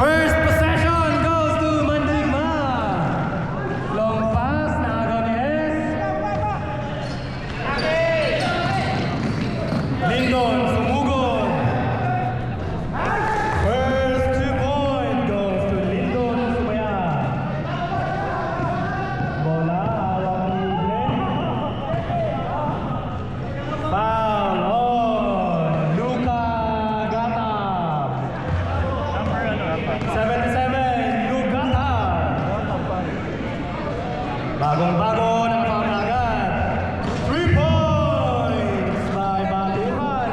First possession goes to Mandirigma. Long pass na Agones. Lindon sumugod. First 2-point goes to Lindon Sumaya. Bola hawak ni Glenn. Foul on Luca Gatab. 77 Luca Gatab. Bagong-bago ng pangkagat. 3 points by Baliman.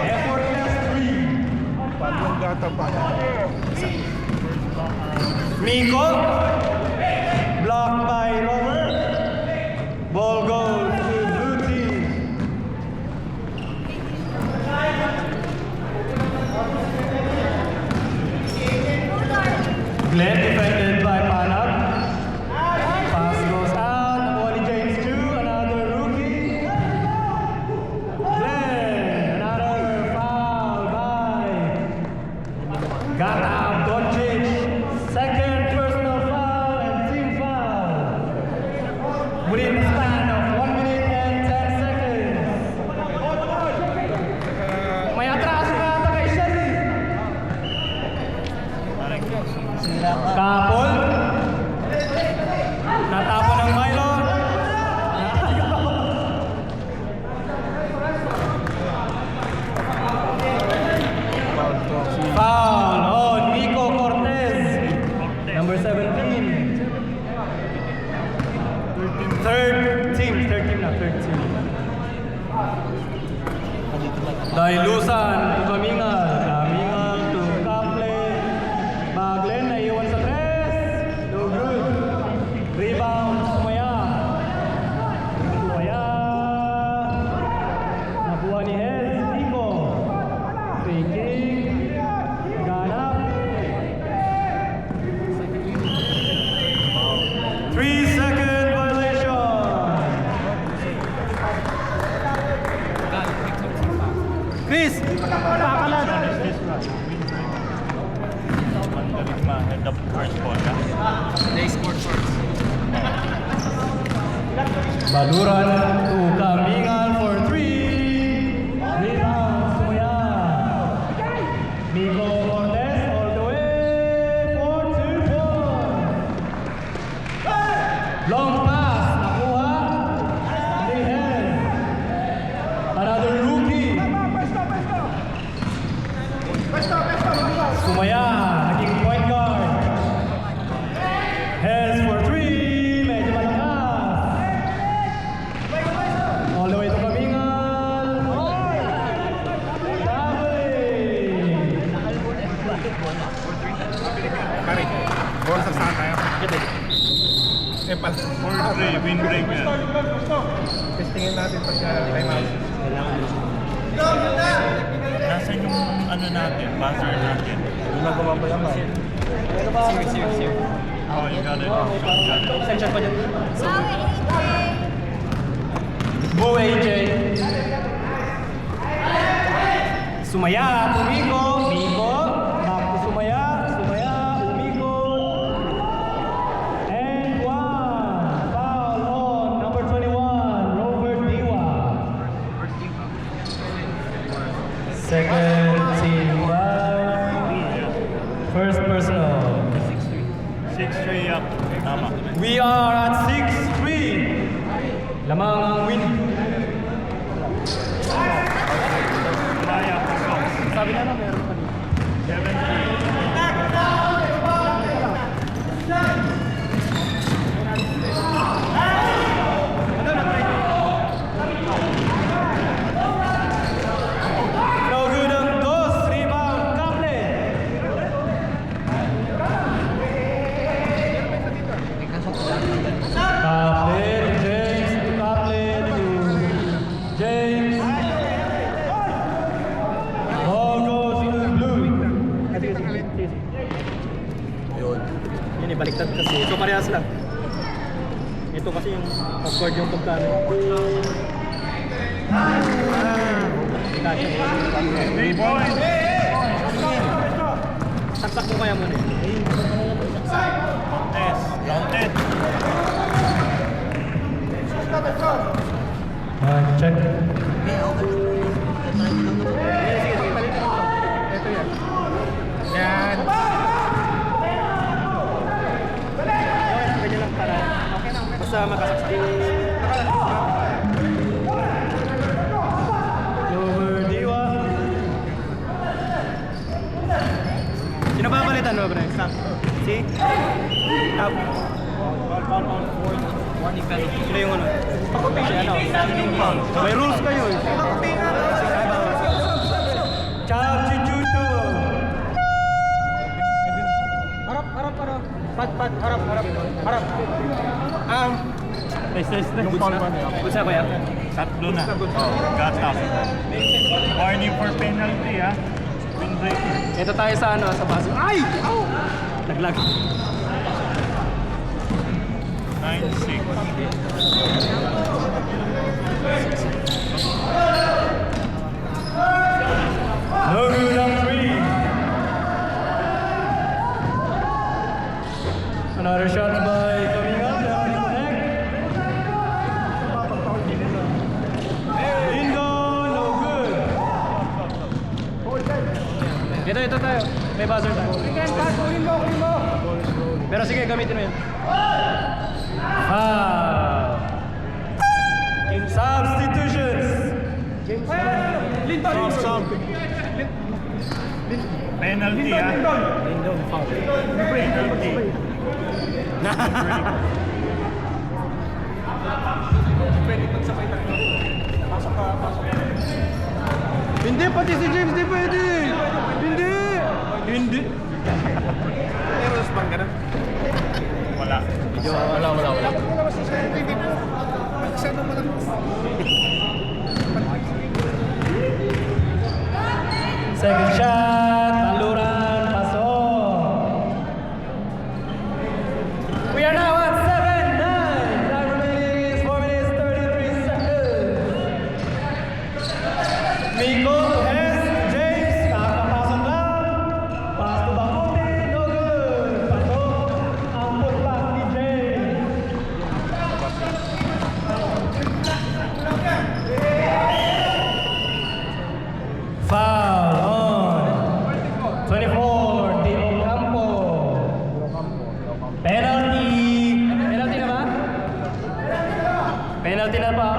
Effortless 3. Bagong gata pa. Miko. Blocked by Robert. Ball goes to blue team. Glenn defended by Panag. Pass goes out. Nakuha ni James Chu, another rookie. Glenn, another foul by Gatab Doncic. Second personal foul and team foul. Within the span of 1 minute and 10 seconds. May atraso nga ata kay Shelly. Kapol. Natapon ng Milo. Foul on Nico Cortez. Number 17. Third team na. Dailusan to Kamingal. Kamingal to Kaplan. Baglen na iwan sa tres. No good. Rebound Sumaya. Nakuha ni Hez. Nico. Taking. Ganap. 3-second violation. Chris, pakalat. Mandirigma had the first ball. They scored first. Baluran to Kamingal for 3. Rebound Sumaya. Nico Cortez all the way for 2 points. Long pass nakuha ni Hez. Another rookie. Sumaya naging point guard. Hez for 3. Medyo malakas. All the way to Kamingal. Pare, ball sa saan tayo? Eh, pala. 4-3, win break yan. Testingin natin pagka time out. Nasaan yung ano natin, buzzer natin? Ginagawa ba yan, man? Serious. Oh, you got it. Got it. Sensyon pa dyan. Go AJ. Sumaya, Umiko. Miko. Back to Sumaya. Sumaya, Umiko. And 1. Foul on number 21, Robert Diwa. Second team foul. First personal. 6-3 up. Tama. We are at 6-3. Lamang ang win. Maya, Sabi na meron pa dito. 7-3. No good ang dos. Rebound, Kaplan. Kaplan, James to Kaplan to James. Ball goes to blue. Yun. Yun eh, baliktad kasi. So parehas lang. Ito kasi yung awkward yung pagkano. Saksak Takbo kaya muna eh. Contest. Counted. Check. Yan. Ganyan lang para. Basta makasaksin. Over Diwa. Sino ba balitan mo, Bren? Si? Top. Sino yung ano? Si ano? May rules kayo eh. Chap Chichucho. Harap. Pat, harap. Yung foul ba niya? Gusto ko yan. Tatlo na. Got up. Warning for penalty, ha? Windbreaker. Ito tayo sa ano, sa baso. Ay! Ow! Naglag. 9-6. No good on 3. Another shot by Kaminga. Lindo, no good. Ito tayo. May buzzer tayo. Pero sige, gamitin mo yun. Foul. Substitutions. Penalty, ha? Penalty. Hindi, pati si James di pwede. Hindi. Meron bang ganun? Wala. Wala. Second shot, Taluran, pasok. We are now at 7-9. Time remaining is 4 minutes 33 seconds. Miko to Hess, James, kakapasok lang. Pass to Bakuti, no good. Pasok, ang putpas ni James. Foul on 24, Di Ocampo. Penalty. Penalty na ba? Penalty na ba?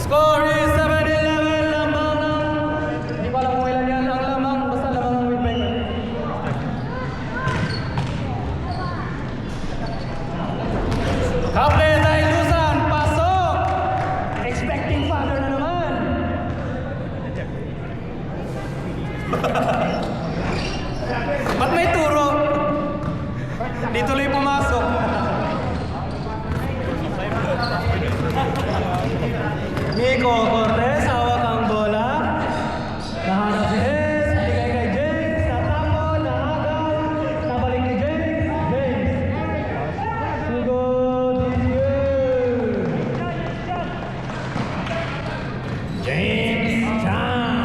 Score is 7-11. Lamang ng... Hindi ko alam kung ilan yan ang lamang. Basta lamang ng windbreaker. Kaple tayo Luzon. Pasok. Expecting father na naman. Ba't may turo? Di tuloy pumasok. Nico Cortez, hawak ang bola. Nahanap si Hez, bigay kay James, natapon, nahagal, nabalik ni James. Sugod, James Chan.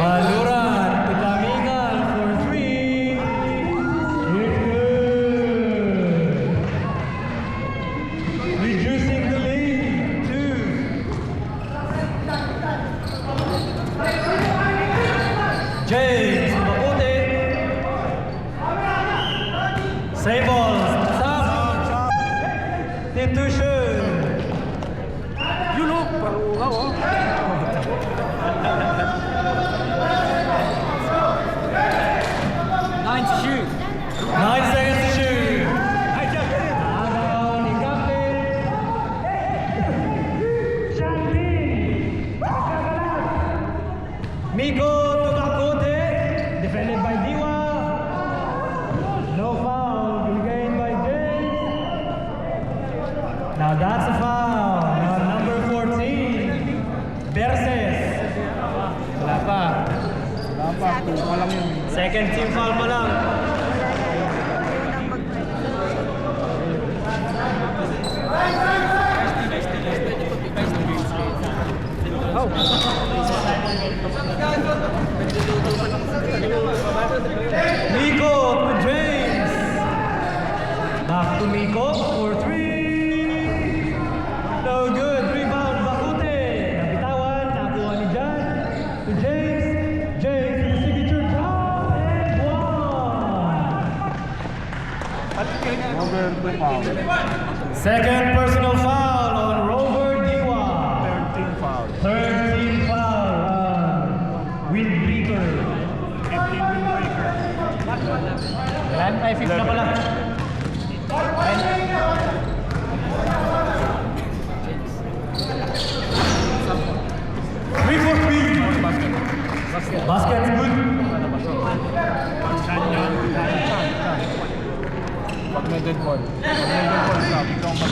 Maluran to Kamingan for 3. Reducing the lead to 2. James Maputi. Save ball. Substitution. You look, parugaw oh. 9 to shoot. 9 seconds to shoot. Agaw ni Captain. Miko to Bacote. Defended by Diwa. No foul. Gained by James. Now that's a foul. Now number 14. Verses. Wala pa. Walang yun. Second team foul pa lang. Oh. Nico to James. Back to Nico for 3. No good. Rebound. Bakute. Nabitawan. Nakuha ni Jan. To James. James with the signature drop. And one. Second personal foul on Rover Diwa. 13 foul. 13 foul on Windbreaker. 15 windbreaker. Ilan? Ay, 5 na pala. Three for three. Basket is good. Canyon. Pag may dead ball. Pag may dead ball stop, ikaw ang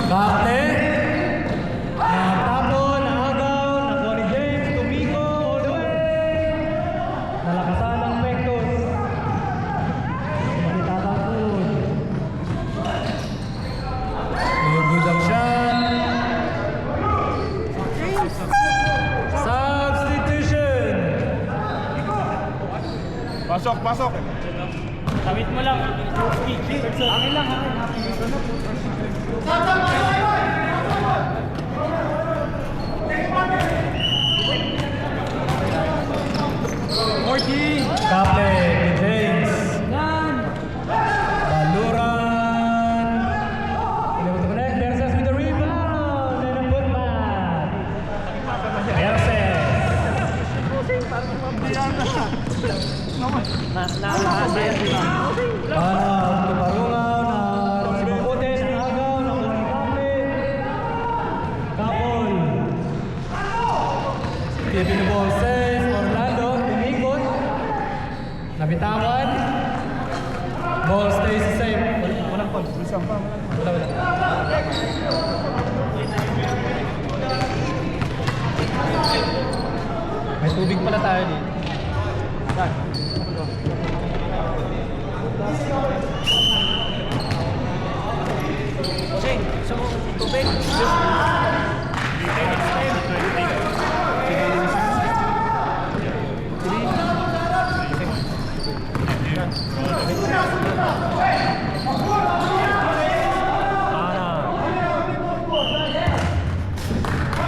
Bakte. Tapon, naagaw, nakuha ni James, Tumiko, all the way. Nalakasan ng Pectos. Manitatangkod. Good ang shot. Substitution. Pasok, pasok! Tawid mo lang. Akin lang ha. Morty. Kaple, James. Baluran. Able to connect. Versus with the rebound. And a putback. Versus. Tumarungaw na si Bakute. Nagaw. Nakuha ni Kaple. Kapol. Keeping the ball safe. Orlando. Umikot. Nabitawan. Ball stays the same. Walang call. Wala. May tubig pala tayo dito. Jane, gusto mo tubig?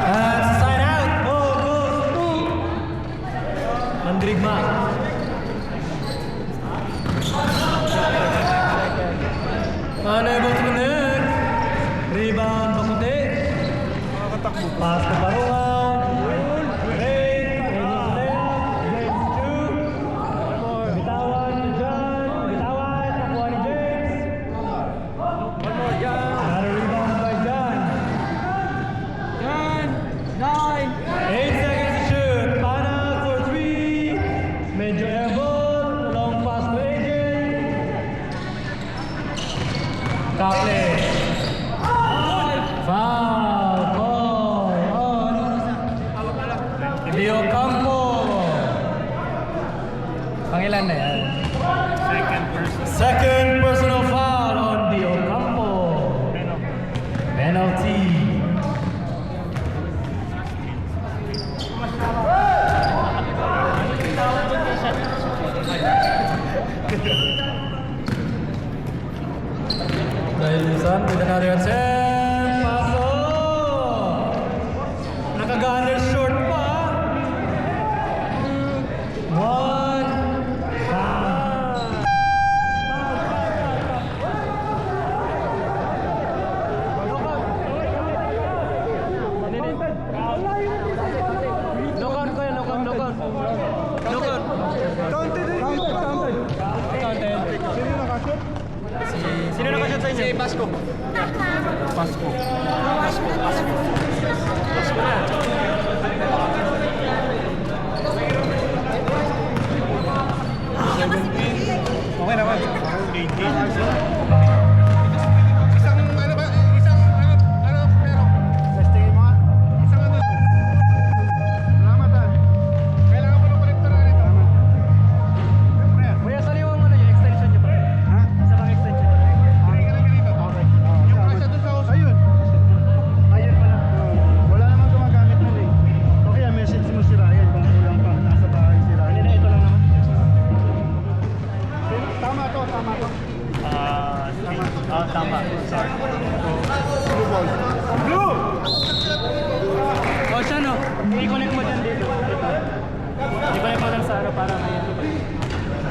That's side out. Ball goes to Andrigma. Unable to connect. Rebound, Bakute. Pass to Barungaw. Great. James 2. Bitawan to John. Bitawan. Nakuha ni James. One more, John. Another rebound by John. John. 8 seconds to shoot. Pana for 3. Medyo airball. Long pass to AJ. Kaple. Foul call on Leo Campo. Pangilan na yan? Second personal foul on Leo Campo. Penalty. Dahil Luzon with another attempt. Pasok! Nakagunner short pa. 1. Foul. Knockout ko yan, knockout. Knockout. Counted. Sino yung nakashoot? Sino nakashoot sa inyo? Si Pasco. Pasko. Pasco na. Okay naman. 18. Isang ano ba? Isang ano pero? Testingin mo nga. Isang ano? Salamat ah. Kailangan mo na kolektor na rito. Siyempre. Kuya, saan yung ano yung extension nyo pa? Ha? Sa pang extension. Halika lang dito. Okay. Yung kasya doon sa house. Ayun.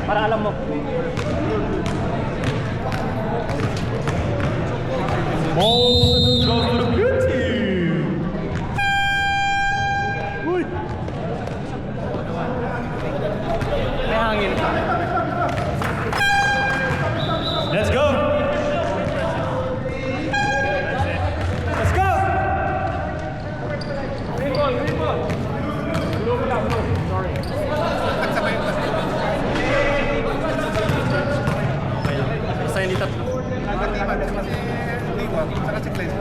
Para alam mo. Ball goes to the blue team. Uy! May hangin. Let's go. Let's go. Basta hindi tatlo. Nagatiman. Liwa. Saka si Glenn.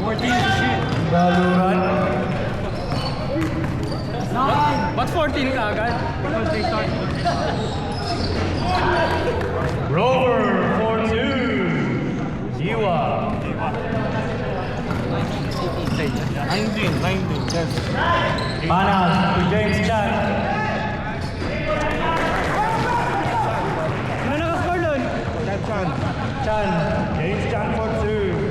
14 shit. Baluran. Ba't 14 ka agad? Because they start. Rover 4-2. Jiwa. 19. Yes. Panas to James Chan. Ano naka-score doon? Chan. James Chan 4-2.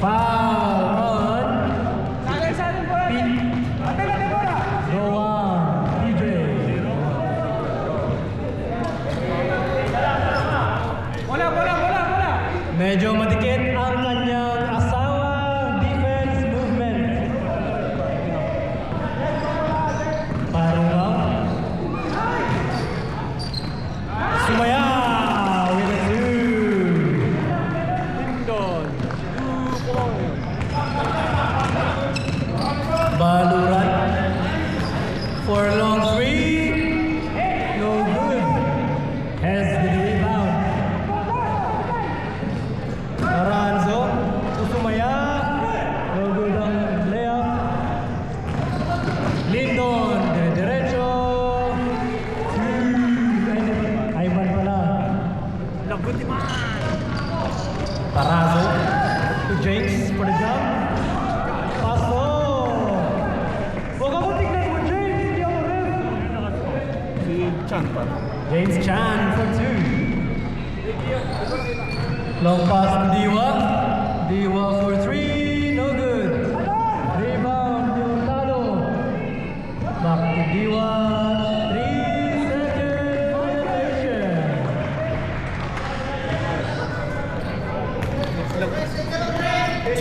Foul on Rowan DJ. Medyo madikit ang kanyang asawang defense movement. Parang Sumaya with a 2. Lindon. Baluran for long 3. No good. Has the rebound. Aranzo to Sumaya. No good ang layup. Lindon, derecho. 2. Ivan pala. Labuti man. Tarazo to James for the jump. Paso. Huwag ako tignan mo, James. Hindi ako ref. Si Chan pa. James Chan for 2. Long pass to Diwa. Diwa for 3. No good. Rebound to Hurtado. Back to Diwa. 3-second violation.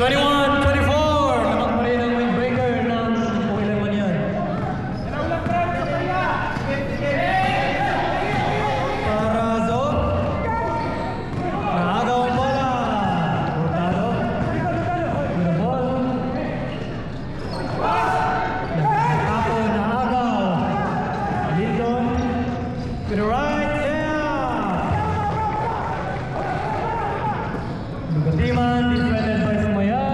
21-24. Naman pa rin ang windbreaker ng okay naman yan. Tarazo. Naagaw ang bola. Hurtado. With the ball. Nagkakapon, naagaw. Lindon. To the right. Yeah. Lugatiman. Defended by Sumaya.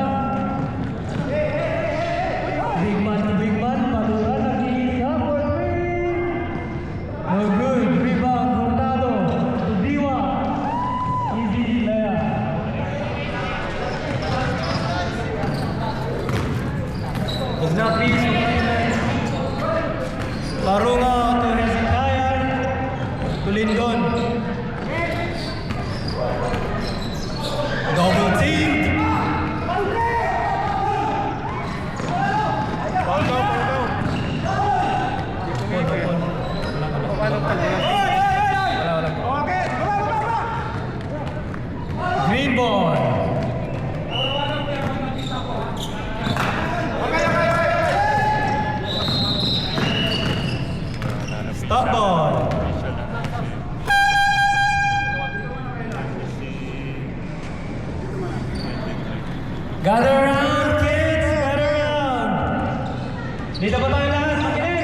Big man to big man. Baluran. Nag-iisa for 3. No good. Rebound. Hurtado. To Diwa. Easy player. Does not reach the limit. Larunga to Hezekiah. To Lindon. Double team. Ball down. Paano ka na? Green ball. Stop ball. Gather around, kids. Gather around. Dito ba tayo lahat? Makinig.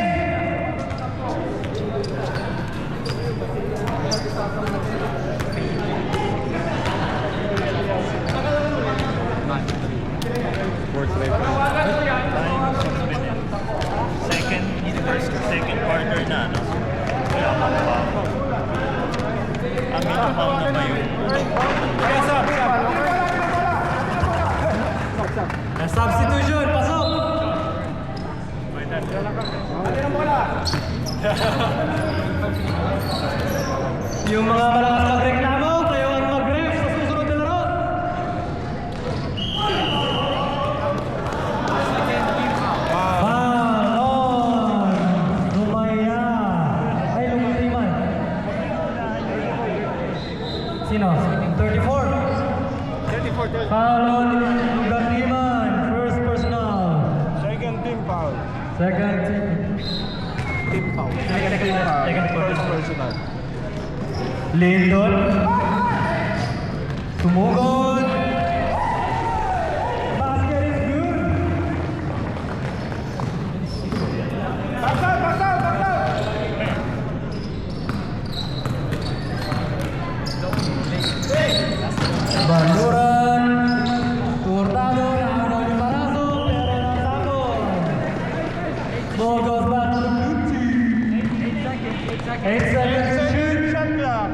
Second quarter na, no? Kaya mag-foul. Ang minimum na ba yun? Substitution, pasok. Yung mga malakas magreklamo, kayo ang mag-ref sa susunod na laro. Sino? 34. 34. Foul on Gatiman. First personal. Second team foul. Second team. Team foul. Second First personal. Lindon. Sumugod. Basket is good. Basal! Banduran. Hurtado. Nakagawa ni Paraso. Pero nasakot. Ball goes back to the blue team. 8 seconds to shoot. Shot clock.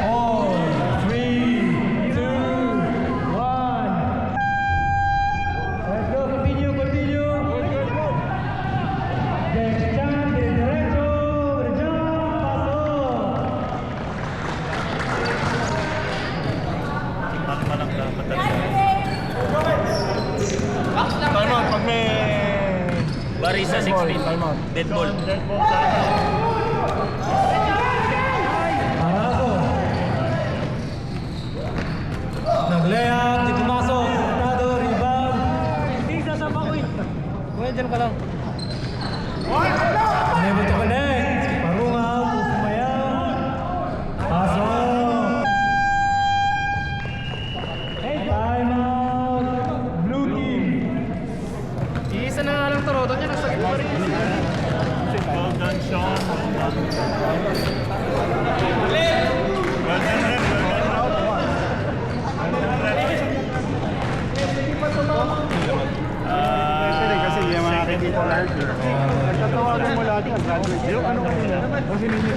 Four, three, two, one. Let's go, continue. James Chan, derecho, paso. Ano ba lang dapat talaga? Time out pag may... Barisa 6 feet. Time out. Dead ball. Paraso. Nag-layup, di pumasok. Hurtado, rebound. Hindi, sasama ko eh. Kuya, dyan ka lang. Unable to connect. Parungaw, Pusumayaw. Pasok. Time out. Blue team. Iisa na nga lang Toronto niya, nasa gitna rin. Well done, Sean. Well done, Red. Kasi yung mga people like you. Nagtatawagan mo lagi ang graduate. Yung ano kanina? Kasi ninyo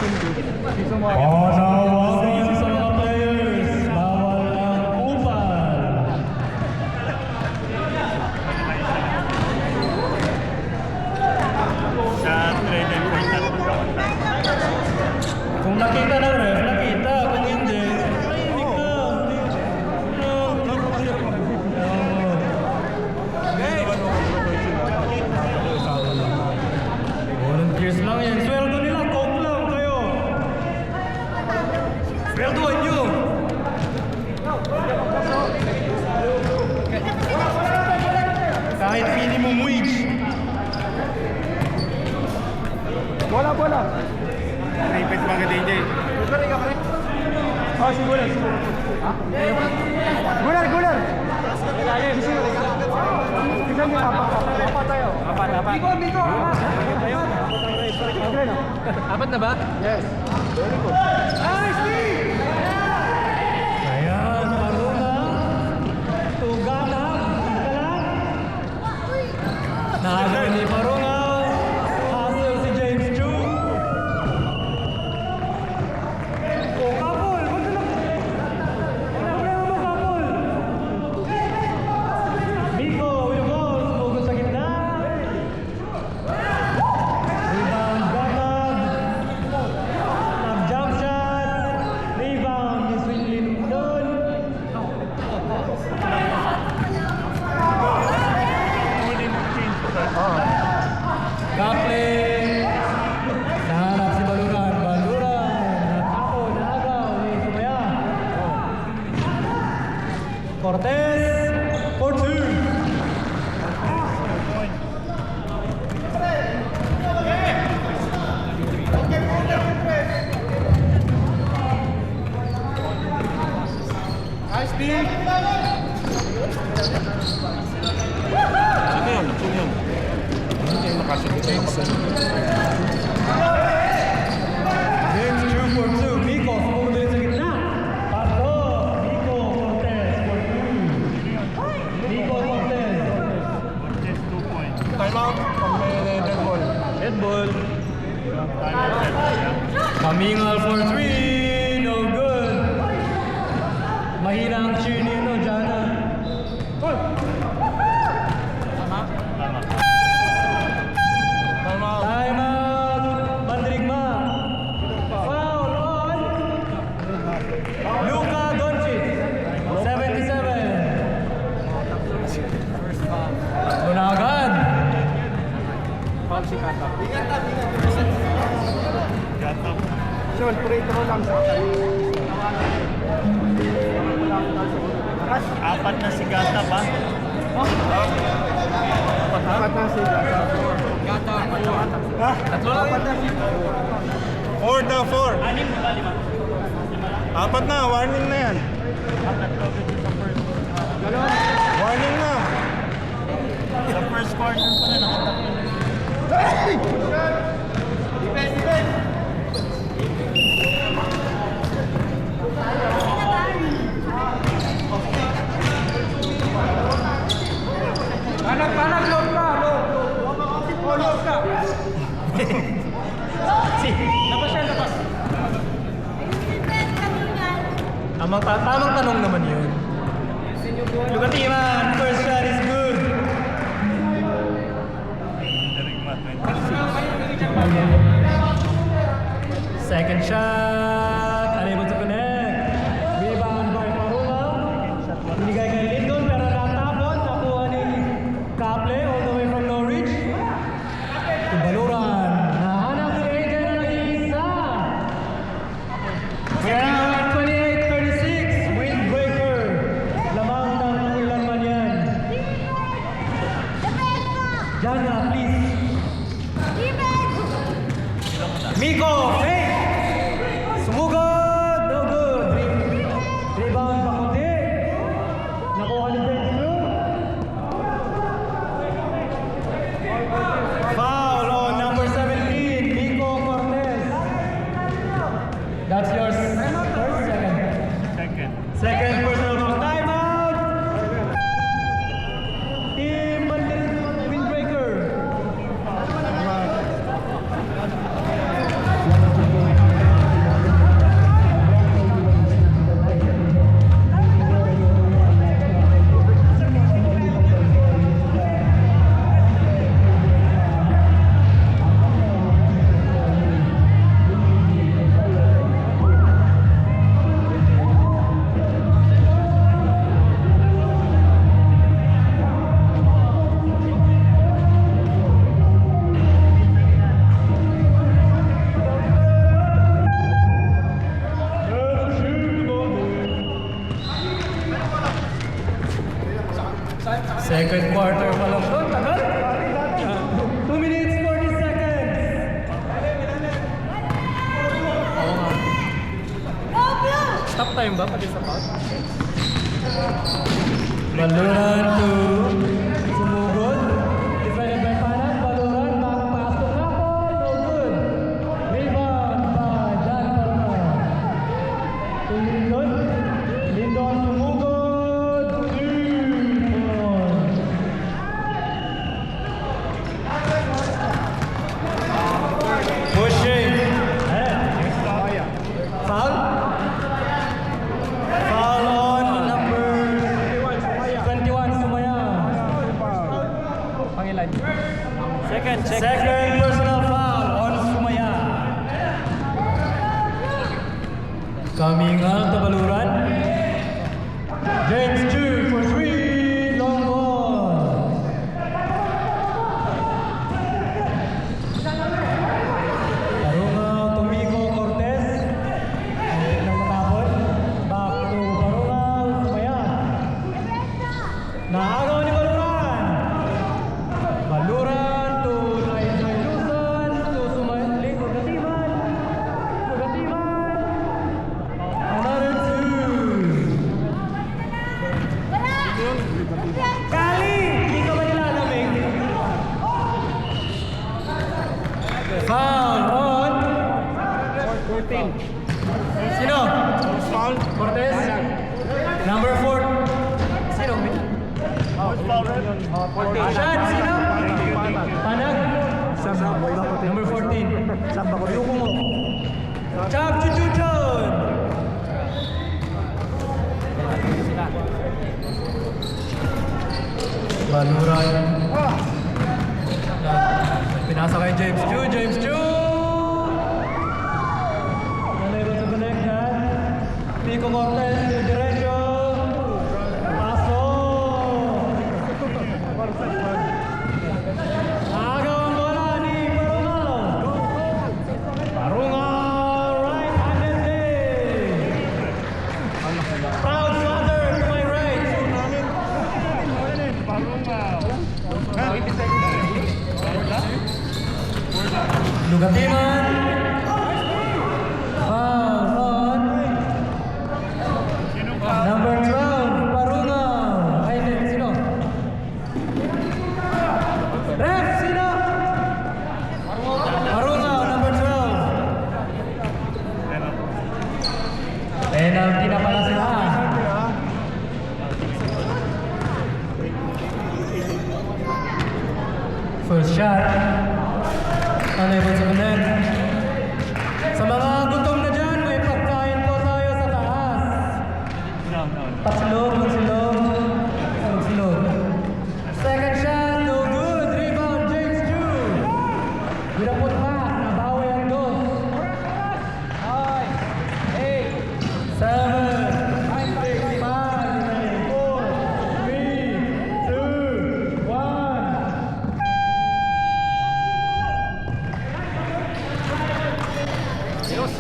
season 1. Welcome sa mga players. Bawal ang upal. Sa trailer point na Kung nakita ng ref, nakita. Kung hindi, tahimik ka. Volunteers lang yan. Sweldo nila, coke lang kayo. Sweldoan nyo. Kahit minimum wage. Bola. Repeat ba ka DJ? Oh, si Guler. Guler! Tignan niyo, apat tayo. Apat. Biko! Apat na ba? Yes. Very good. Ayan, Maruna. Tugana. Nahagawin ni Maruna. Hustle si James Chu. Oh, Kapol! Ba't na? Wala mo, Kapol! Miko with the ball. Sumugod sa gitna. Rebound, Gatag. Nag-jump shot. Rebound, ni Swing Lindon. Kaple. Nahanap si Baluran. Natako, naagaw ni Sumaya. Cortez. For two. Nice team. Sino yun? Hindi makasabit James. James Chu for two. Miko, sumugod ulit sa gitna. Pasok. Miko, Cortez for two. Miko, Cortez. Just 2 points. Time out pag may dead ball. Red ball. Time out, Red Bull, yeah. Kamingal for three. No good. Mahina ang cheer ni Jana. Tama. Time out. Time out. Bandrigma. Foul on Luka Doncic. 77. Doon na agad. Foul si doon, free throw lang sa akin. Apat na si Gata ba? Apat na sila. Tatlo lang. Apat na. 4 na 4. Anim ba? Lima? Apat na, warning na yan. Apat to sa first. Warning na. Sa first quarter pa na nakatatlo. Panag, load ka, load. Oh, load ka. Labas yan, labas. Tamang tanong naman yun. Look at man, first shot is good. Second shot, unable to connect. Rebound by Maruma. Binigay kay Lindon pero natapon. Nakuha ni Kaple all the way from Norwich. To Baluran. Nahanap si AJ na nag-iisa. We're now at 28-36. Windbreaker. Lamang ng ilan man yan. Diyan na, please. Miko, hey! Sumugod! No good! Rebound Bakuti. Nakuha ni James Drew. Foul on number 17, Miko Cortez. That's yours. First, second. Second personal foul. Timeout! Team Mandarin Windbreaker. Second quarter pa lang. Oh, tagal. 2 minutes, 40 seconds. Oo nga. Stop time ba? Pati sa foul? Baluran to Sumugod. Defended by Panag. Baluran, back pass to Kapol. No good. Rebound by Dan Parma. To Lindon. Lindon Sumugod. Pushing. Foul? Foul on number 21, Sumaya. Pangilan? Second personal foul on Sumaya. Coming out the Baluran. James 2 for 3, long ball. Barungaw to Miko Cortez. Nang matapon. Back to Barungaw, Sumaya. Naagaw ni Baluran. Baluran to Lainay Luzon. To Sumaya. Gatiman. Another 2. Kali! Hindi ka ba nilalamig? Foul on 14. Sino? Foul. Cortez? Number 4. Sino? Shot, sino? Panag? Number 14. Yuko mo. Chab Chuchuchon! Baluran. Pinasa kay James Chu. James Chu! Unable to connect that. Pico Cortez, diretso. Paso! Agaw ang bola ni Barungaw. Barungaw, right Lugatiman. Foul on number 12, Paruna. Ay, hindi, sino? Ref, sino? Paruna, number 12. Penalty na pala sila. First shot. Unable to connect. Sa mga gutom na dyan, may pagkain po tayo sa taas. Pasilog, magsilog. Magsilog. Second shot, no good. Rebound, James Chu. With a putback, nabawi ang goal. 7, 6, 5, 4, 3, 2, 1.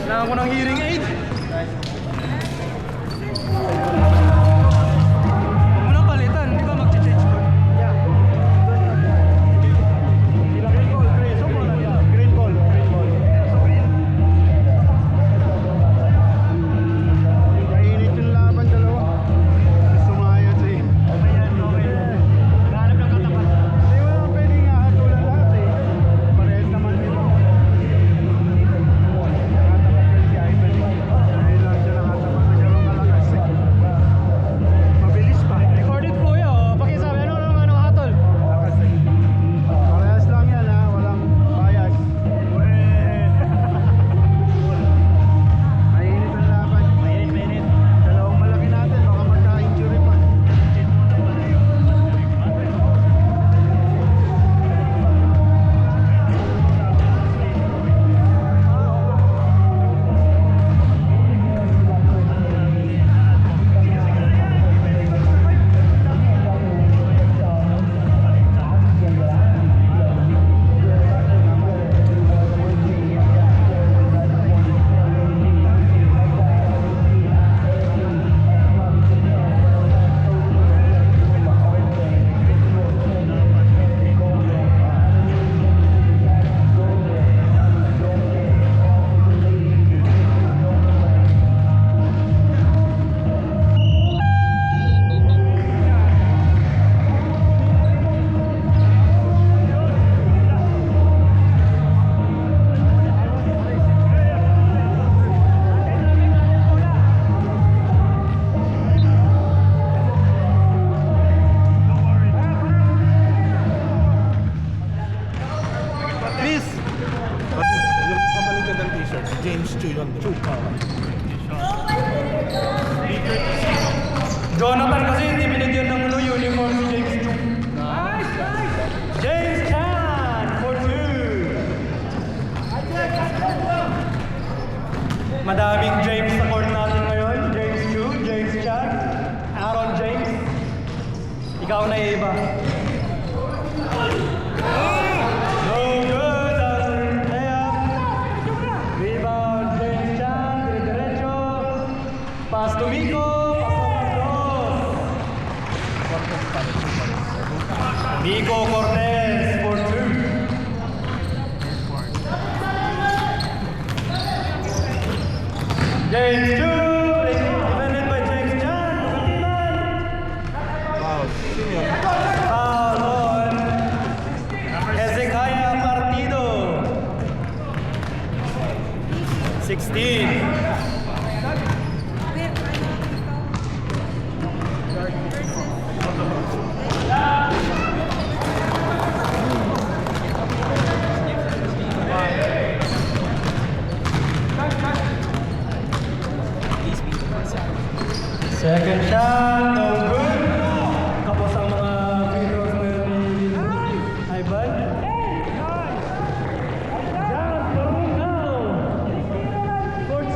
Kailangan ko ng hearing aid. Huwag mo nang palitan, di ba mag-change ko? Green ball. Mainit yung laban, dalawa. Sumayot eh. Hanap ng katapat. Hindi mo naman pwedeng hatulan lahat eh. Parehas naman nila. Nakatapat si Ivan. Dahil lang siya nakatapat na gano'ng kalakas eh. Mabilis pa. Recorded po yun, oh. Pakisabi, ano hatol? Lakas eh. Parehas lang yan ha. Walang bias. Mainit ang laban. Mainit. Dalawang malaki natin. Baka magka-injury pa. Please! Yung kapalitan ng t-shirt, James Chu yun. Jonathan kasi hindi binigyan ng uniform si James Chu. Nice! James Chan for 2. Madaming James sa court natin ngayon. James Chu, James Chan, Aaron James. Ikaw na iba. No good. Layup. Rebound, James Chan. Diretso. Pass to Miko. Miko Cortez for 2. James Chu, defended by James Chan. Wow, senior. Foul on Hezekiah Partido. 16. Second shot, no good. Kapos ang mga free throws ngayon ni Ivan. Jan Barunao for 2.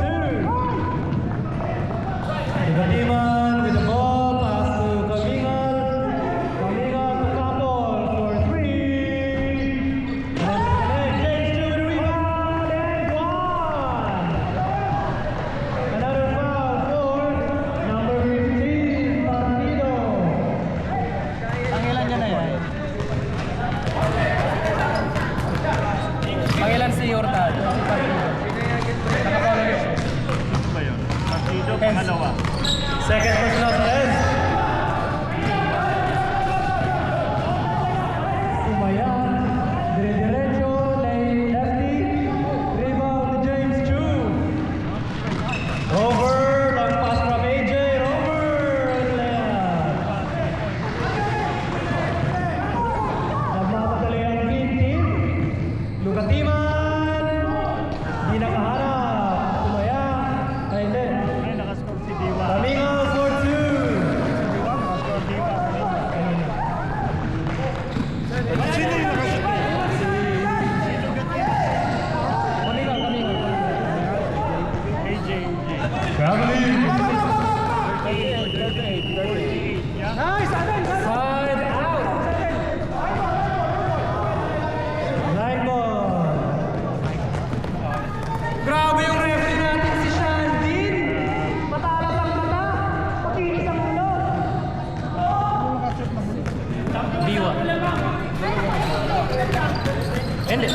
Hindi,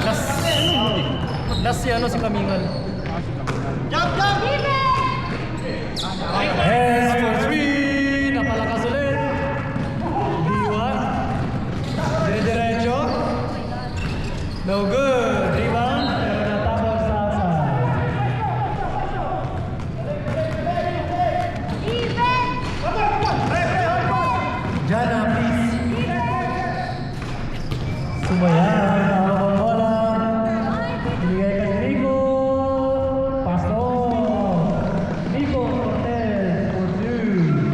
last si ano si Kamingan. Yes, for 3. Napalakas ulit. D1. Dire-diretso. No good. Rebound. Pero natapos sa outside. Jana, please. Sumayan. Nakakabang bola. Binigay kay Rico. Pasok. Rico Cortez for 2.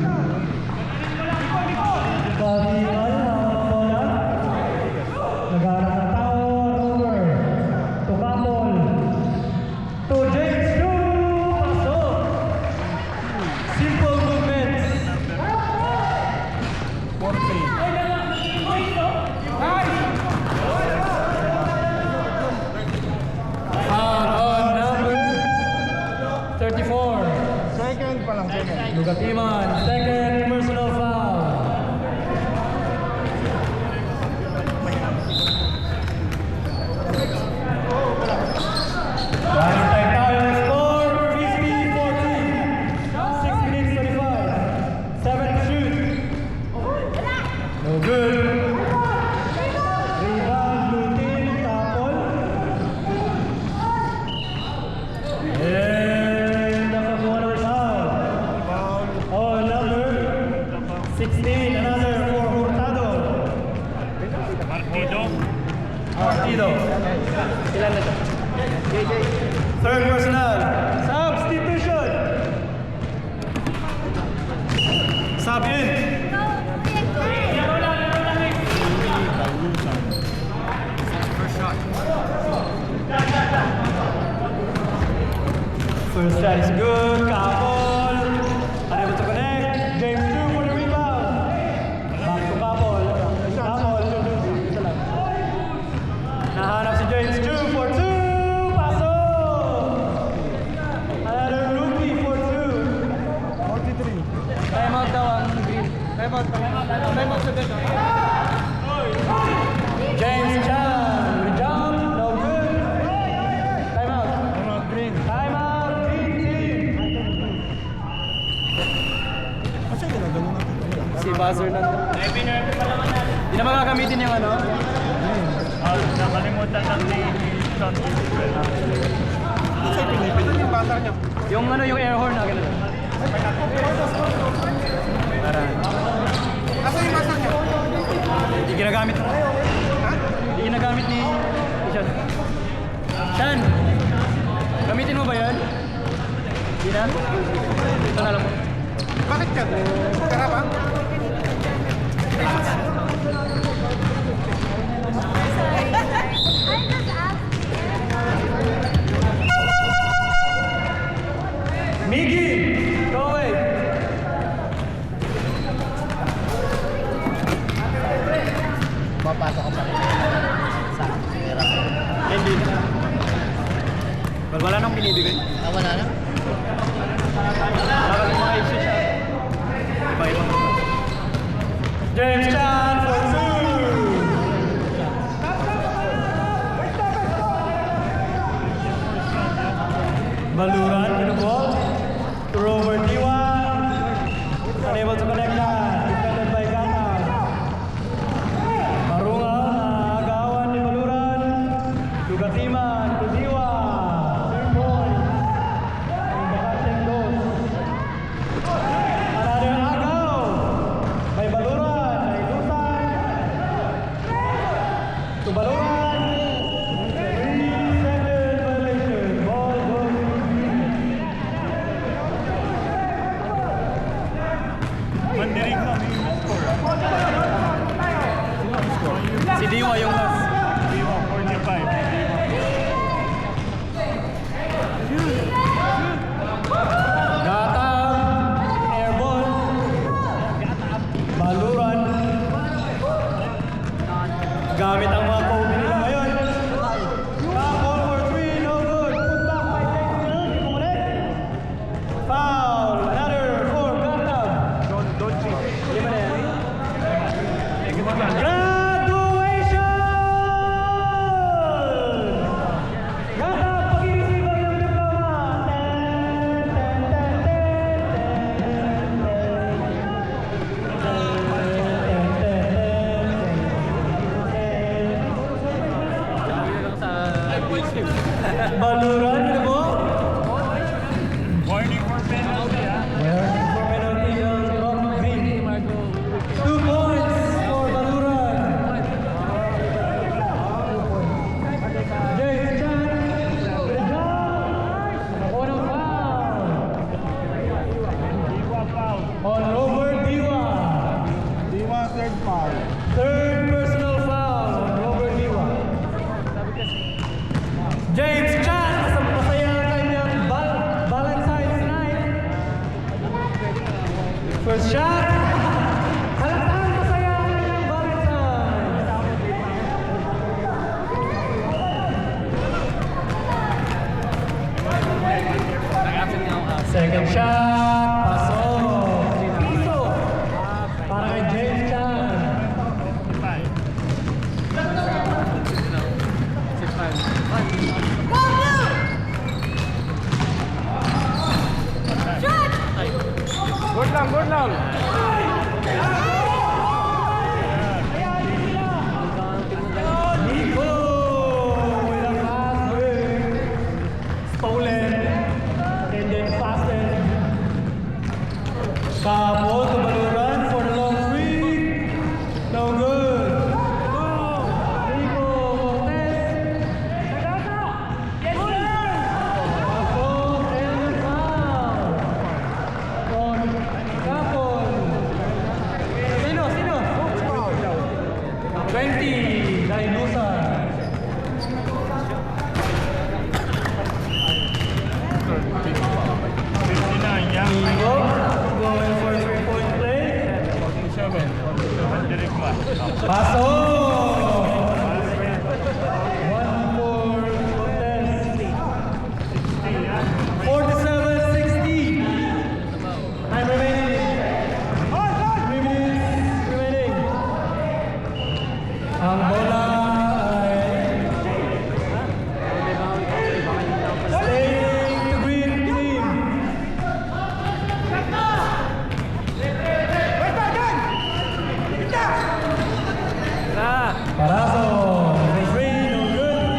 Kabihan. Nakakabang bola. Nagharap ng tao. Over. Tukapol. To James Chu. Pasok. Simple movement. 4-3. On number 34. Second pa lang, second. Lugatiman, second personal foul. Last time tayo, score, Frisbee 14. 6 minutes 25. 7 to shoot. No good. Rebound, blue team, tapon. And nakakuha ng foul. Oh, number 16, another for Hurtado. Partido. Ilan na ito? Third personal. Substitution. Sub in. First shot is good. Kapol. Unable to connect. James 2 for the rebound. Back to Kapol. Kapol. Isa lang. Nahanap si James 2 for 2. Pasok. Another rookie for 2. 43. Time out daw ang green. Time out sa dead. James Chan. With a jump. No good. Time out. Green. Time out. Green team. Kasi ginagano natin. Si buzzer na. Hindi na magagamitin yung ano. Nakalimutan lang ni Sean Gilbert. Kasi pinipili yung bata niya. Yung ano, yung air horn na gano'n. Para. Asa yung bata niya? Hindi ginagamit. Ha? Hindi ginagamit ni Sean. Sean! Gamitin mo ba yan? Hindi na? Ito na lang mo. Bakit yan? Kara ba? Miggy! Go away! Papasok ka pa rin. Hindi. Wala nang binibigay. Wala na? Nakal mga exit siya. Iba-iba. James Chan for 2! Baluran, with the ball. To Robert D1. Unable to connect that. Defended by Gata. Marunga, naagawan ni Baluran. Lugatiman to D1. Third point. And the catching goes. Another agaw. May Baluran. May Lutan. To Baluran. 3-second violation. Ball goes. Mandirig na may score. Si Diwa yung last. 45. Gata. Airball. Baluran. Gamit ang mga Kobe nila ngayon. Ball for 3, no good. Put back by Jason. Foul. Another for Gata. Don't cheat. Lima na yan. Graduation! shot. Pasok. Piso. Para kay James Chan. Good lang, good lang. Nico with a pass with stolen and then fasten. Tapos the Baluran for the long three. No good. Nico Cortez. Tapos and foul. On Capon. Sino? 20, Dainusa. Young Nico going for a 3-point play. 47. Paso! One for Cortez. 47-60. Time remaining. 3 minutes remaining. Ang bola ay staying to green team. Parazo, number 3, no good.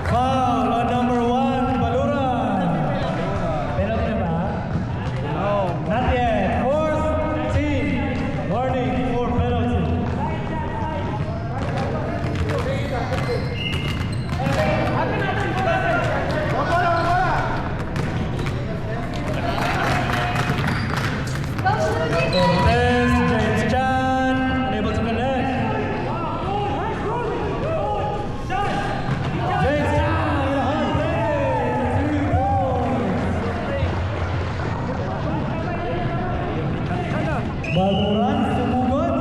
Foul on number 1, Baluran. Penalty na ba? No. Not yet. Fourth team. Warning for penalty. Cortez, James Chan, unable to connect. James Chan with a hard save. 3 points. Baluran, sumugod.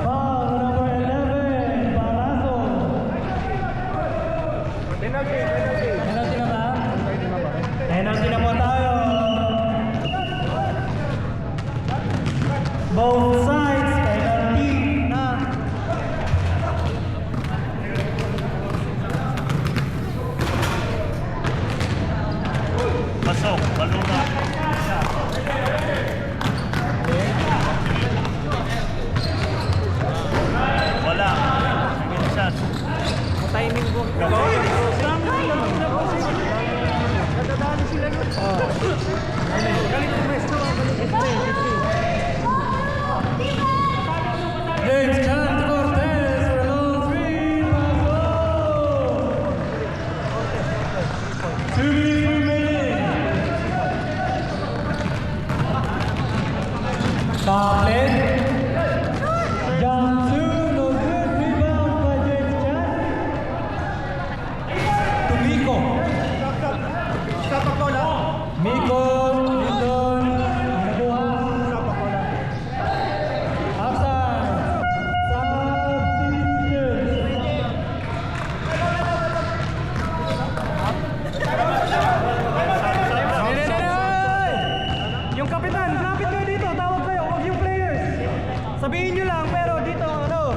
Foul on number 11, Parazo. Penalty. Penalty na ba? Penalty na po tayo. Both sides, penalty na. Pasok, Baluna. Wala. Second shot. Timing ko. Nadadali sila nun. Galing pumesto. James Chan to Cortez for a long 3. Paso. 2 minutes remaining. Kapit. Jump 2, no good. Rebound by James Chan. To Miko. Stop ako na. Miko, Lindon, nakuha. Outside. Substitution. Yung kapitan, lapit kayo dito. Tawag kayo. Huwag yung players. Sabihin nyo lang, pero dito, ano?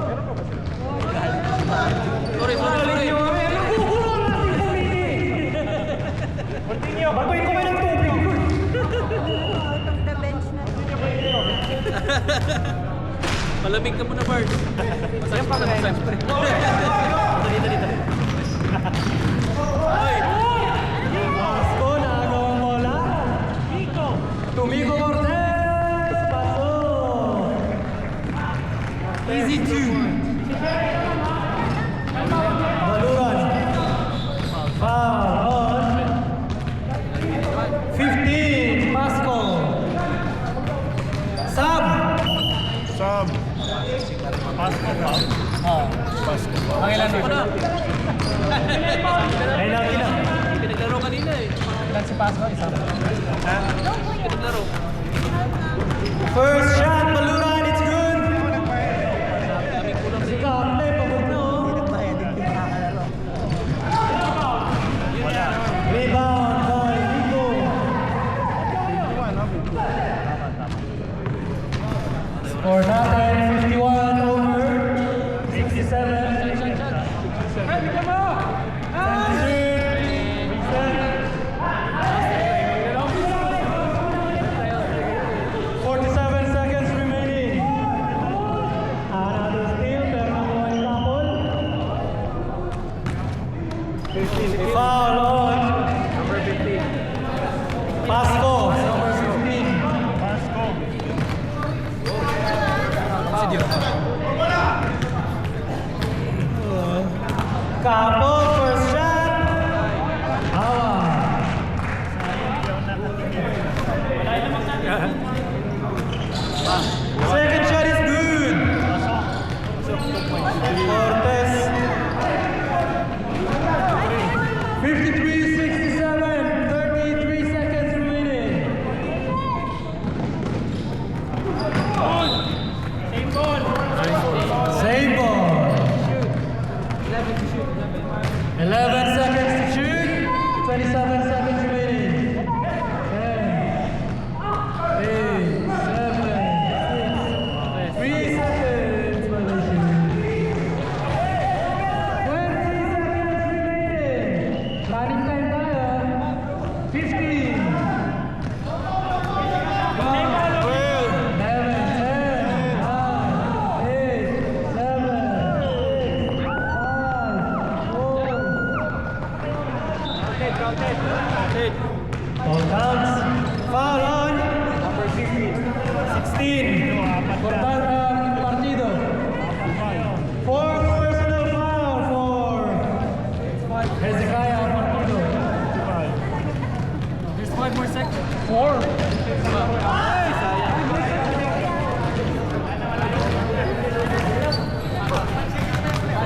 Sorry. Nagugulo ang ating committee. Continue. Baguhin ko kayo ng tubig. The bench na. Malamig ka muna, Bart. Masaya pa ka na siyempre. Dito. Pasko na agawang bola. Tumigo Cortez. Paso. Easy 2. Baluran. Foul on 15. Pasko. Sub. Pasok pa. Pangilan Ako na. Ay, lagi na. Pinaglaro kanina eh. Ilan si Pasko? Isa. Pinaglaro. First shot, Baluran, it's good. Daming kulang Si din. Kaple, pagod na oh. Bayad din makakalaro. Wala. Rebound. Or natin, 51 over 67. Foul on Number 15. Pasco, number 15. Capo, first shot. Second shot is good. Cortez. 53-67, 33 seconds remaining. Same ball. 11 seconds to shoot, 27 seconds remaining. 10, 8, 7, 6, 3 seconds for the shoot. 20 seconds remaining. Running time tayo. 15. 11, 10, 9, 8, 7, 6, 5, 4. All counts. Foul on number 16. Partido. Fourth personal foul for Hezekiah Partido. There's 5 more seconds. 4.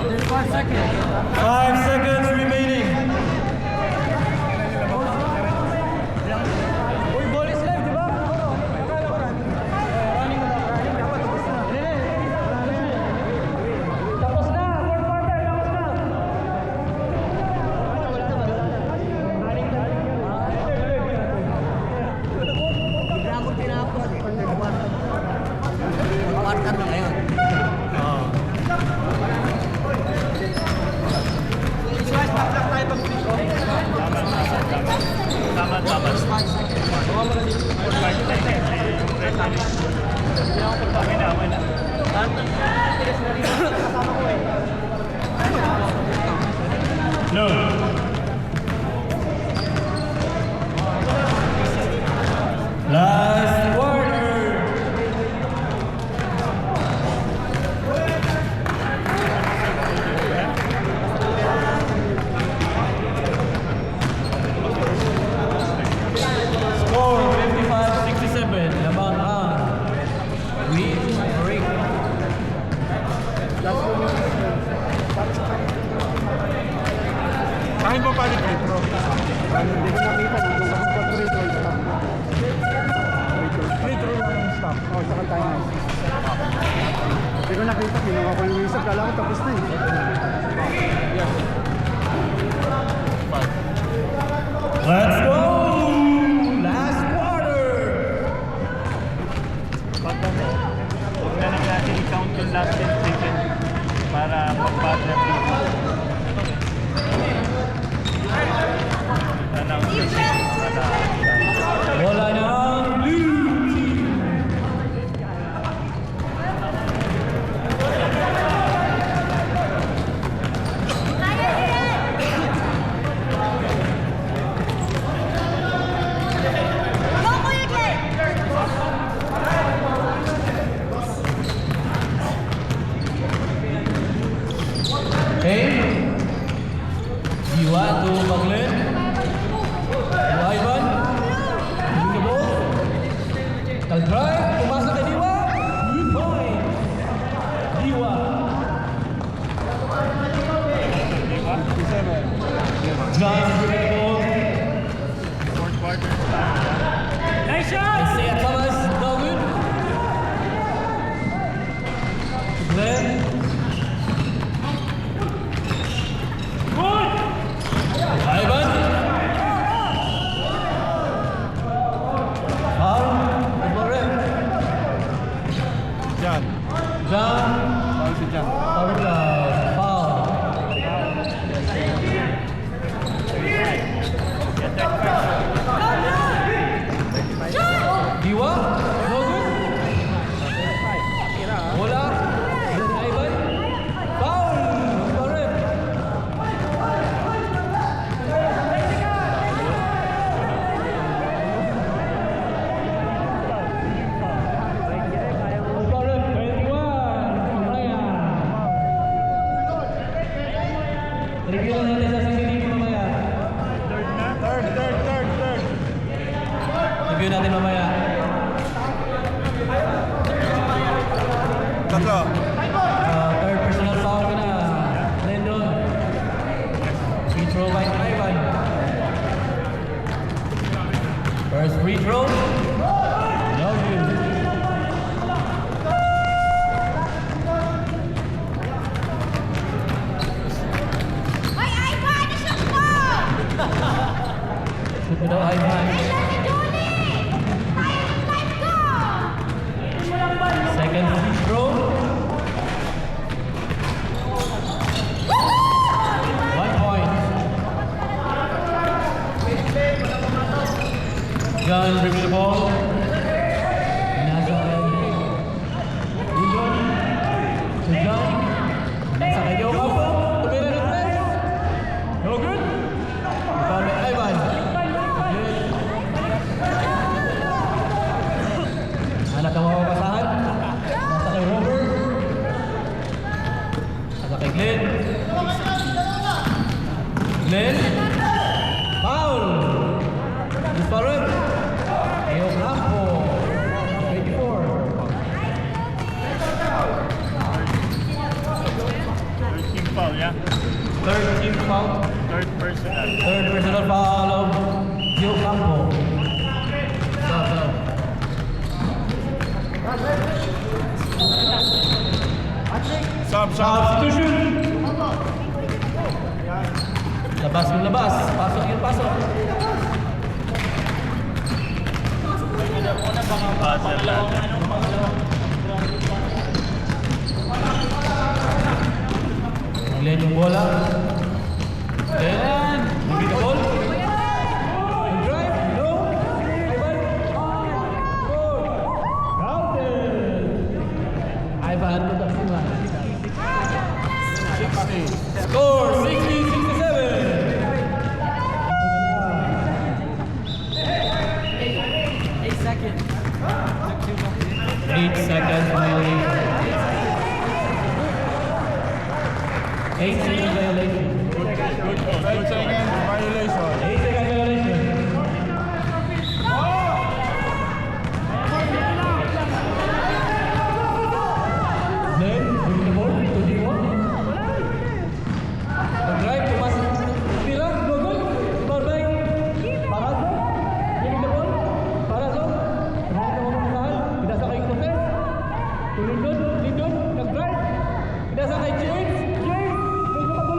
There's 5 seconds. 5 seconds remaining. Uy, ball is live, di ba? Running na. Tapos na, fourth quarter, tapos na. Running na. Bigla ako tinapos eh. Quarter na ngayon. No. Last quarter. Score 55-67. Lamang ang win break. Kain po pa rin free throw. Hindi ko nakita nung kapag free throw stop. Free throw lang ang stop. Oh, saka tayo. Hindi ko nakita, kinuha ko yung whistle. Kala ko tapos na eh. Let's go. Last quarter. Pag ano, huwag na lang natin i-count yung last 10 seconds para mag-partner dito. Announce Wala na ang blue team. Okay. Do you want to mag-learn? Ivan? Tatlo. Third personal foul ka na. Lendon. Free throw by Ivan. First free throw. No good. May Ivan! Isang mo! Shoot mo daw, Ivan. Second free throw. 1 point. John brings the ball. Nasa Lindon. Si John. Nasa kayo kapo. Tumira ng tres. No good. Foul by Ivan. Anak ang makapasahan. Nasa kay Robert. Nasa kay Glenn. Glenn. Foul. Disparate. Leo Campo. 24. Third team foul, yeah? Third team foul. Third personal. Third personal foul of Leo Campo. Stop. Substitution. Labas yung labas. Pasok yung pasok. Buzzer lang. Glenn yung bola. Glenn. Bigay the ball. Yung drive. No. Ivan. Score. Counted. Ivan with the full line. 60. Score 60-67. 8 seconds violation. 8 second violation. 8 second violation. 8 second violation. Then, bring the ball to D1. Drive, pumasok. Tira, no good. Barbay. Parazo. Bring the ball. Parazo. Rahat na mamasahan. Pinasa kay Jose. Lindon. Nag-drive. Pinasa kay James. James. Medyo magulo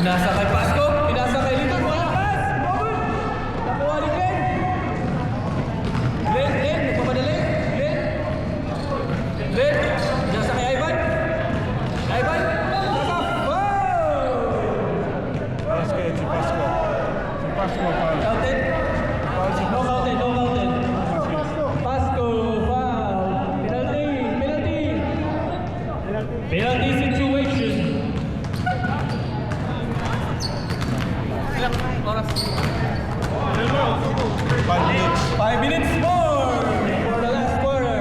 Pinasa kay Pasco. Pinasa kay Lito. Wala pass. Nakuha ni Glenn. Glenn. Nagpapadali. Glenn. Pinasa kay Ivan. Ivan. Pasok. Wow! Basket, si Pasco. Si Pasco, foul. Counted. No counted. Pasco. Foul. Penalty situation. Ilang oras? 5 minutes. 5 minutes more for the last quarter.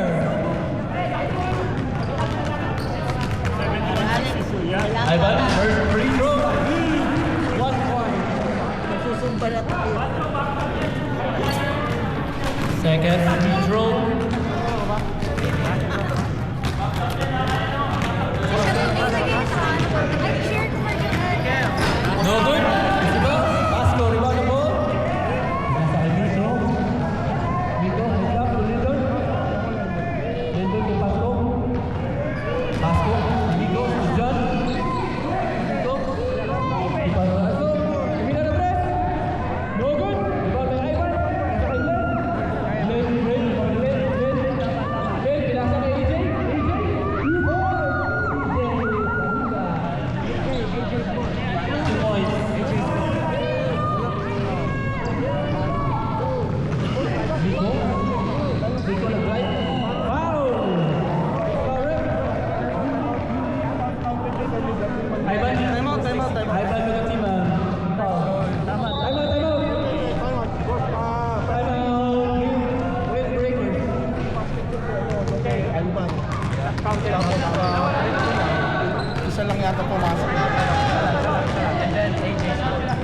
Ivan, first free throw. 1 point. Nagsusumba na tayo. Second free throw. No good. Diba? Pasco, rebound the ball. Nasa kay Mito. Mito, heads up to Lindon. Lindon to Pasco. Pasco, Mito, to John. Mito. Pasco, Emina na press. No good. Rebound by Ivan. Nasa kay Glenn. Glenn, pinasa kay AJ. Isa lang yata pumasok.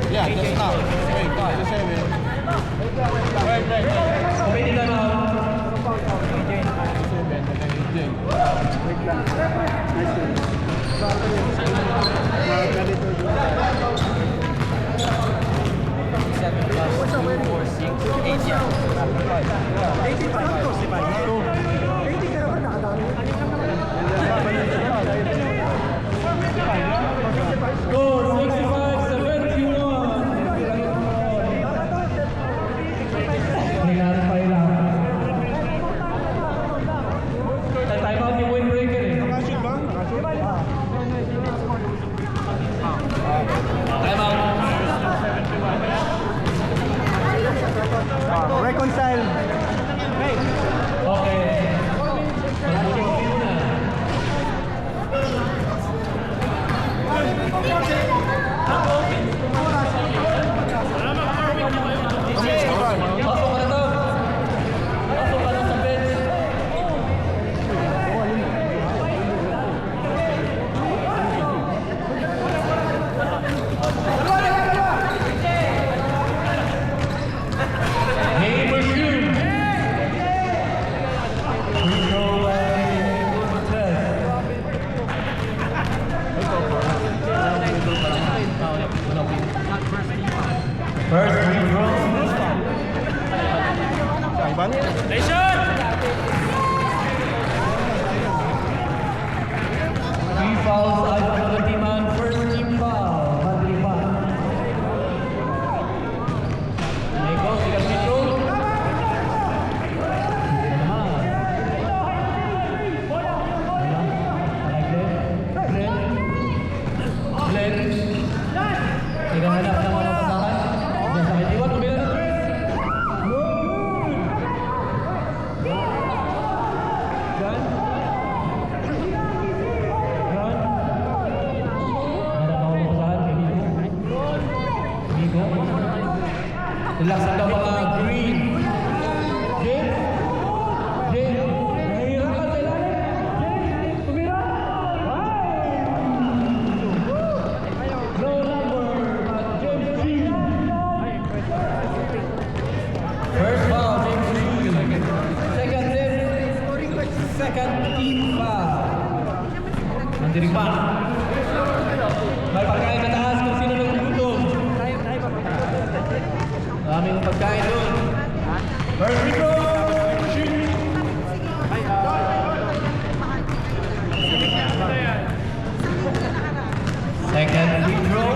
Yeah, just now. Wait, 57. Pwede na na. Score 65-71. Clarify lang. Time out yung windbreaker eh. Nakashoot ba? Time out. Reconcile. Okay. Pasok ka na to. Pasok ka na sa bench. Neighbor shoot. Free throw by Cortez. First free throw. Ivan? Station! Three fouls, Ivan Magatiman, first team foul. Badly pa. Nego, sigang dito. Glenn. Naghahanap ng mga pasakan. Diyan sa katiwan, tumila na tres. John. John. Ada mau pasahan kay Migo. Migo. Relax ang mga green. James. James. Nahihirapan sa ilalim. James. Tumira. No number. James G. First foul, James Reed. Second set. Second team foul. Nandirig pa. May pagkain na taas kung sino nagugutom. Maraming pagkain doon. First free throw. Shoot. Second free throw.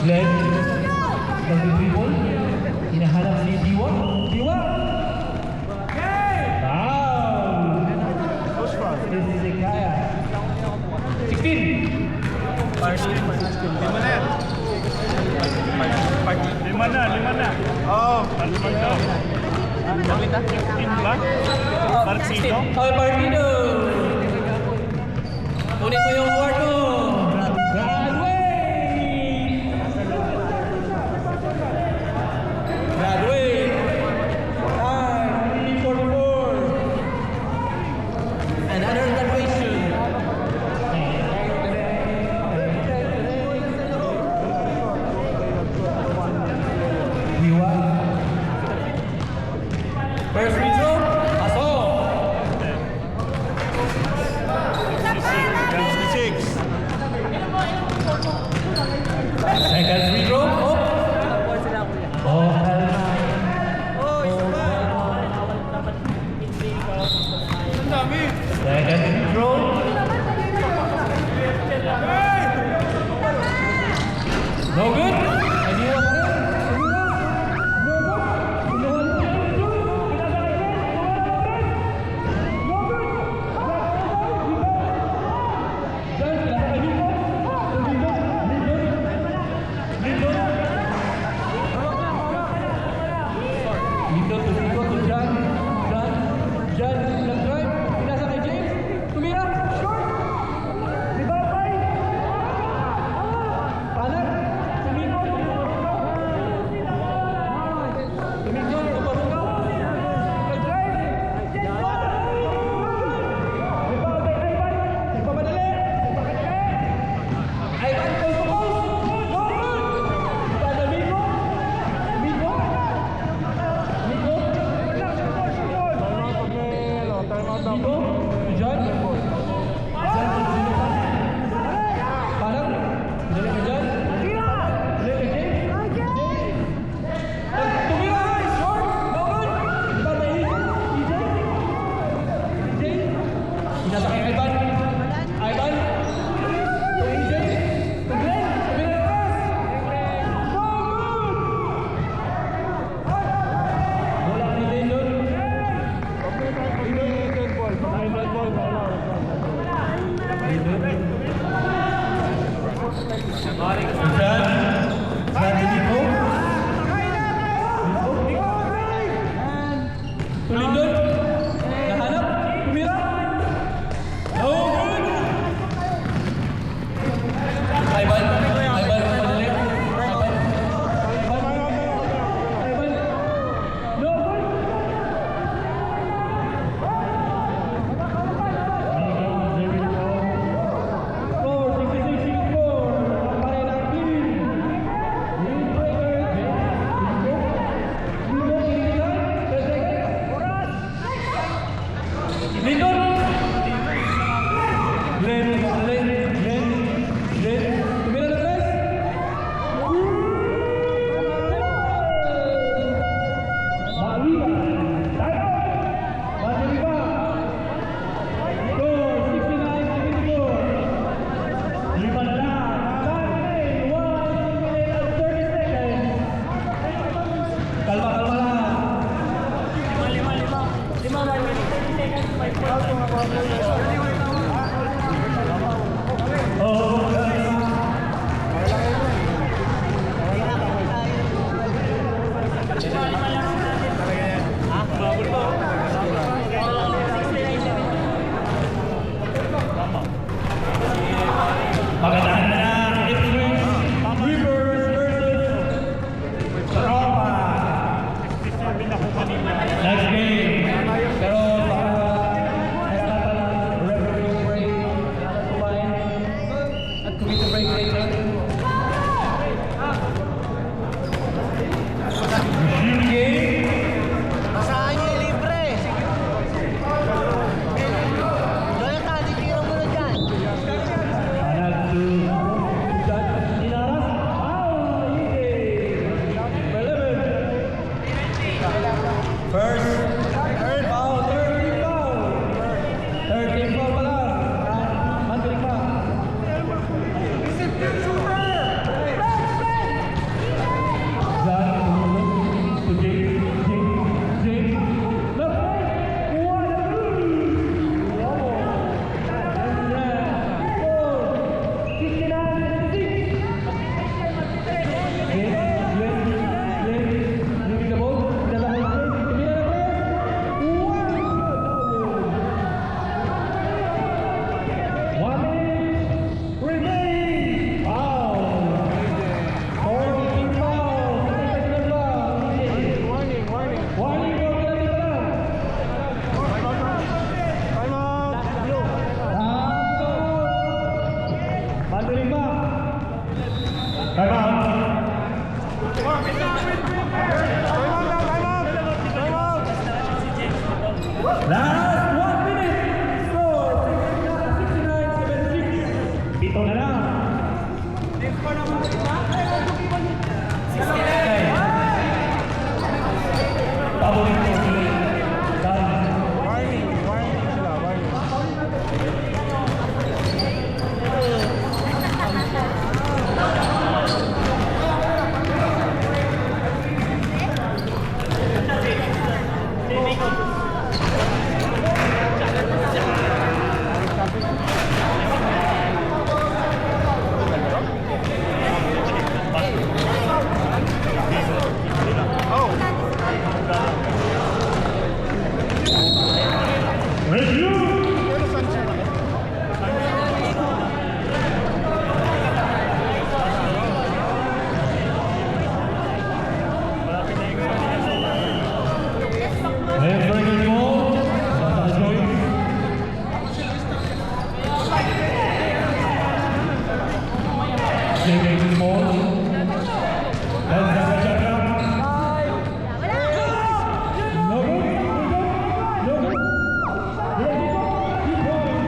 Glenn. Nag-dribble. Hinahanap si Diwa. Diwa! Wow! This is Ikaya. 16. Lima na yan. Lima na. Oo. Lima na. In ba? Marcino? Paul Martino. Kunin mo yung award mo. Graduate. 344. Another graduation. Diwa. First free throw. Pasok. 66. Second free throw. Oh, Ang dami. second free throw. No good. Aniwa pa rin. Dito to John. John, nag-drive. Pinasa kay James. Tumira. Short. Libabay. Panak. Sumikot. Time out. Last 1 minute. Score 69-76. Pito na lang. Paborito ko sila. Warning sila, warning. Review. Pero sunshine. Ayan, breaking ball. Sasa Joyce. Breaking ball. Dan Sasa Chakra. No good. No good. Ready go. Keep going.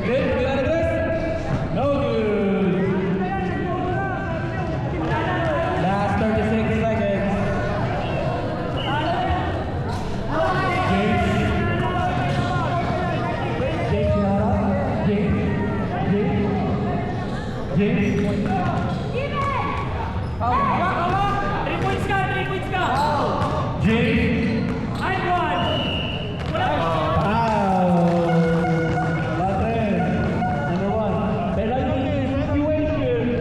Good. We got this. No good. Last 36 seconds. James. James. Number one. Penalty situation.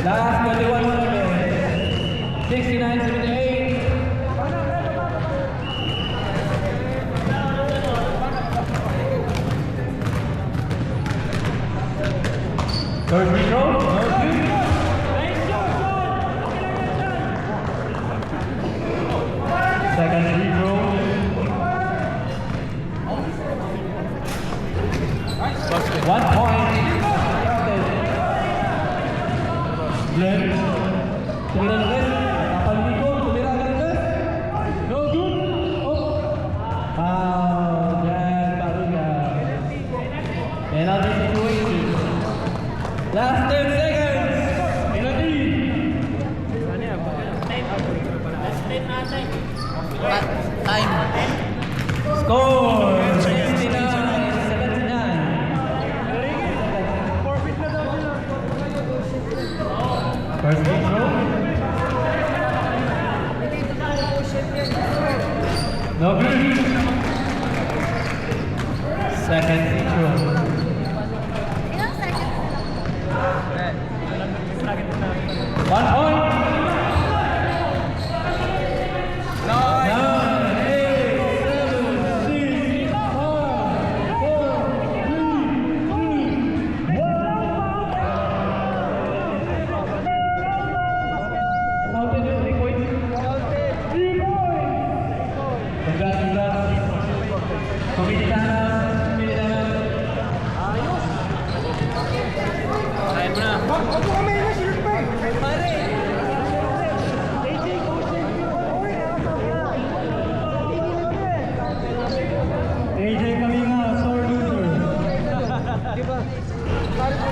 Last 21 seconds. 69-78. First free throw. No good. Second free throw. 1 point. Glenn. Tumira na rin. Kapalito. Tumira na rin. No good. Oh. Glenn Baruga. Penalty situation. Last 10 seconds. Penalty. Score 69-79. First free throw. No good. Second free throw. Ilang seconds? 1 point. 9, 8, 7, 6, 5, 4, 3, 2, 1. Counted 3 points. 3 points. Congrats. Kumita na. Wag mo kami na silip pa eh. AJ Kalinga, sore loser. Diba? Sorry po,